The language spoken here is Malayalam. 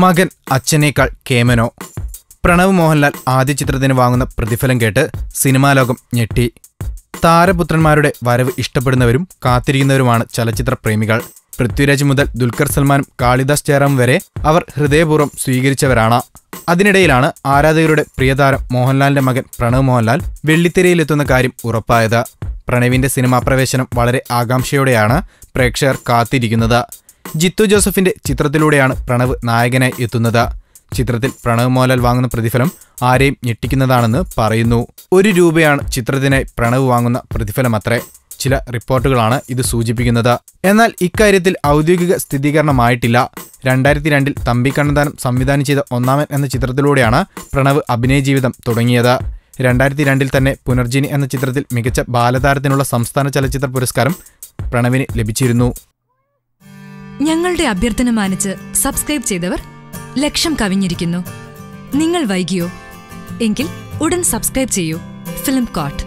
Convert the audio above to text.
മകൻ അച്ഛനേക്കാൾ കേമനോ? പ്രണവ് മോഹൻലാൽ ആദ്യ ചിത്രത്തിന് വാങ്ങുന്ന പ്രതിഫലം കേട്ട് സിനിമാ ലോകം ഞെട്ടി. താരപുത്രന്മാരുടെ വരവ് ഇഷ്ടപ്പെടുന്നവരും കാത്തിരിക്കുന്നവരുമാണ് ചലച്ചിത്ര പ്രേമികൾ. പൃഥ്വിരാജ് മുതൽ ദുൽഖർ സൽമാനും കാളിദാസ് ജയറാം വരെ അവർ ഹൃദയപൂർവ്വം സ്വീകരിച്ചവരാണ്. അതിനിടയിലാണ് ആരാധകരുടെ പ്രിയതാരം മോഹൻലാലിന്റെ മകൻ പ്രണവ് മോഹൻലാൽ വെള്ളിത്തിരയിലെത്തുന്ന കാര്യം ഉറപ്പായത്. പ്രണവിന്റെ സിനിമാ പ്രവേശനം വളരെ ആകാംക്ഷയോടെയാണ് പ്രേക്ഷകർ കാത്തിരിക്കുന്നത്. ജിത്തു ജോസഫിന്റെ ചിത്രത്തിലൂടെയാണ് പ്രണവ് നായകനായി എത്തുന്നത്. ചിത്രത്തിൽ പ്രണവ് മോഹൻലാൽ വാങ്ങുന്ന പ്രതിഫലം ആരെയും ഞെട്ടിക്കുന്നതാണെന്ന് പറയുന്നു. 1 രൂപയാണ് ചിത്രത്തിനായി പ്രണവ് വാങ്ങുന്ന പ്രതിഫലമത്രേ. ചില റിപ്പോർട്ടുകളാണ് ഇത് സൂചിപ്പിക്കുന്നത്. എന്നാൽ ഇക്കാര്യത്തിൽ ഔദ്യോഗിക സ്ഥിരീകരണമായിട്ടില്ല. 2002 തമ്പി കണ്ണന്താനം സംവിധാനം ചെയ്ത ഒന്നാമൻ എന്ന ചിത്രത്തിലൂടെയാണ് പ്രണവ് അഭിനയ ജീവിതം തുടങ്ങിയത്. 2002 തന്നെ പുനർജനി എന്ന ചിത്രത്തിൽ മികച്ച ബാലതാരത്തിനുള്ള സംസ്ഥാന ചലച്ചിത്ര പുരസ്കാരം പ്രണവിന് ലഭിച്ചിരുന്നു. ഞങ്ങളുടെ അഭ്യർത്ഥന മാനിച്ച് സബ്സ്ക്രൈബ് ചെയ്തവർ 1,00,000 കവിഞ്ഞിരിക്കുന്നു. നിങ്ങൾ വൈകിയോ? എങ്കിൽ ഉടൻ സബ്സ്ക്രൈബ് ചെയ്യൂ. Film coat.